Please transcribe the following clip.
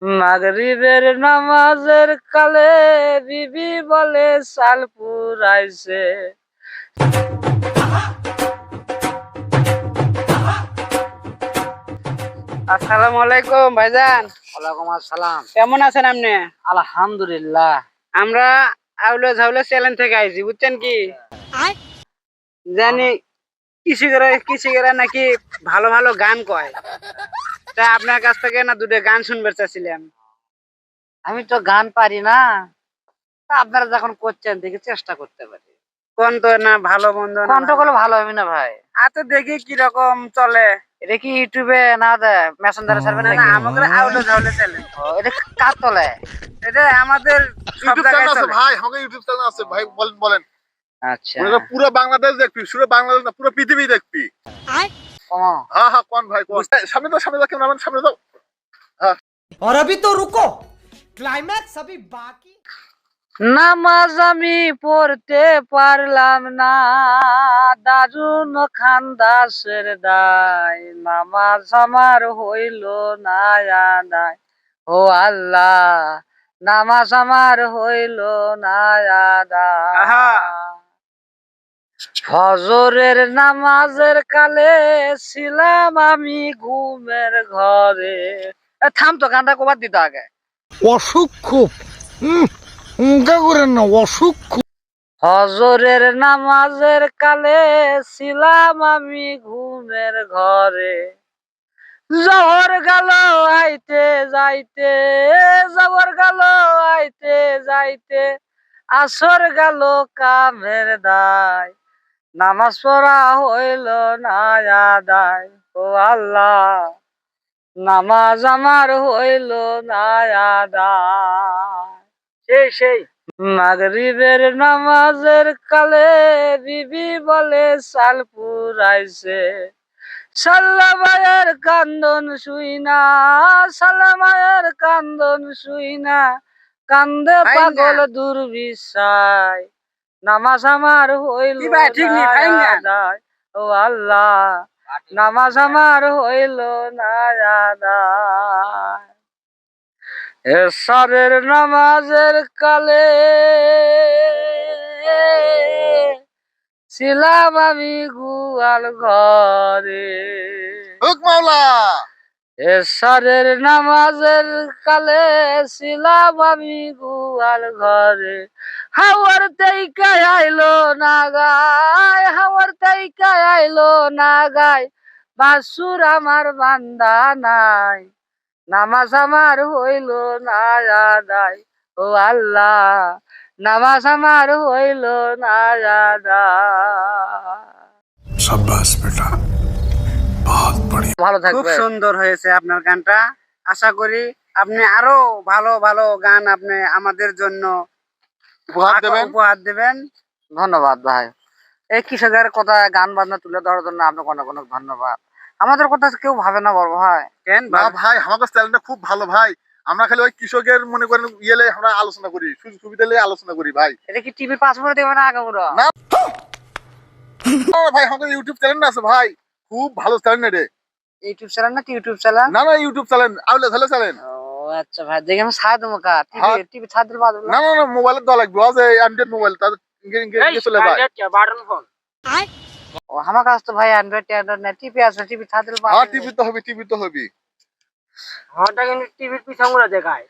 মাগরিবের নামাজের কালে বিবি বলে চাল পুরাইছে। আসসালামু আলাইকুম ভাইজান। ওয়ালাইকুম আসসালাম। কেমন আছেন আপনি? আলহামদুলিল্লাহ। আমরা আউলে ঝাউলে চ্যালেঞ্জ থেকে আইছি, বুঝছেন কি? জানি কৃষিকেরা নাকি ভালো ভালো গান কয়, তাই আপনার কাছ থেকে না দুটো গান শুনবার চাচ্ছিলাম। আমি তো গান পারি না, তা আপনারা যখন করছেন দেখি চেষ্টা করতে পারি। কোন তো না ভালো মন্দ না কণ্ঠ করলে ভালো হবে না ভাই? তো দেখি কিরকম চলে। এটা কি ইউটিউবে না দেয় মেসেঞ্জারে ছাড়বেন না না, নাকি? আমাদের আউলে ঝাউলে চ্যালেঞ্জ। এটা কার তলে? এটা আমাদের সব ইউটিউব জায়গায় চ্যানেল আছে চলে। ভাই, আমাকে ইউটিউব চ্যানেল আছে ভাই, বলেন। আচ্ছা, ওটা পুরো বাংলাদেশ দেখবি, শুধু বাংলাদেশ না পুরো পৃথিবী দেখবি। ও, হ্যাঁ হ্যাঁ, কোন ভাই কোন? সামনে দাও ক্যামেরাম্যান, সামনে দাও। और अभी तो रुको, क्लाइमैक्स अभी बाकी। নামাজ আমি পড়তে পারলাম না, দারুন খান্দাসের দায়, নামাজ আমার হইল না আদায়। ও আল্লাহ, নামাজ আমার হইল না আদায়। ফজরের নামাজের কালে ছিলাম আমি ঘুমের ঘরে। থাম তো, গানটা কবার দিত আগে। অসুখ খুব করেন না, অসুখ খুব। ফজরের নামাজের কালে ছিলাম আমি ঘুমের ঘরে। জহর গেল আইতে যাইতে, জহর গেল আইতে যাইতে, আসর গেল কামের দায়, নামাজ পড়া হইল না আদায়। ও আল্লাহ, নামাজ আমার হইল না আদায়। সেই মাগরিবের নামাজের কালে বিবি বলে চাল পুরাইছে। সাল্লামায়ের কান্দন শুইনা, সাল্লামায়ের কান্দন শুইনা, কান্দে পাগল দুর্বিশায়, নামাজ আমার হইল না আদায়। ও আল্লাহ, নামাজ আমার হইল না আদায়। এশারের নামাজের কালে ছিলাম আমি গুয়াল ঘরে। হুক মাওলা। এশারের নামাজের কালে ছিলাম আমি গুয়াল ঘরে। হাওয়ার তেইকা আইলো না গায়, হাওয়ার তেইকা আইলো না গায়, বাসুর আমার বান্দা নাই, নামাজ আমার হইল না আদায়। ও আল্লাহ, নামাজ আমার হইল না আদায়। शाबाश बेटा, बहुत बढ़िया। ভালো খুব থাকবে। সুন্দর হয়েছে আপনার গানটা। আশা করি আপনি আরো ভালো ভালো গান আপনি আমাদের জন্য উপহার দেবেন। ধন্যবাদ ভাই। এই কৃষকের কথা গান বাজনা তুলে ধরার জন্য আপনাকে অনেক অনেক ধন্যবাদ। আমাদের কথা কেউ ভাবে না বড় ভাই। কেন না ভাই, আমাদের চ্যানেলটা খুব ভালো ভাই। আমরা খালি ওই কৃষকের মনে করেন ইয়েলে আমরা আলোচনা করি, সুযোগ সুবিধা নিয়ে আলোচনা করি ভাই। এটা কি টিভির পাসপোর্ট দেবে না আগে পুরো? না ভাই, আমাদের ইউটিউব চ্যানেল আছে ভাই, খুব ভালো চ্যানেল রে। ইউটিউব চ্যানেল না ইউটিউব চ্যানেল? না না, ইউটিউব চ্যানেল আউলে ঝালে চ্যানেল। ও আচ্ছা ভাই, দেখি আমি ছাড় দেবো কা টিভি টিভি ছাড় দিলে বাজবে না না না, মোবাইলে দেওয়া লাগবে, আজ অ্যান্ড্রয়েড মোবাইল তাদের ইংরেজি চলে যায়। Button phone. ও আমার কাছে তো ভাই অ্যান্ড্রয়েড না, টিভি আছে, টিভি ছাড় দিলে হ্যাঁ, বাজবে। টিভি তো হবে, টিভি তো হবে। হঠাৎ কিন্তু টিভির পিছনে দেখায়।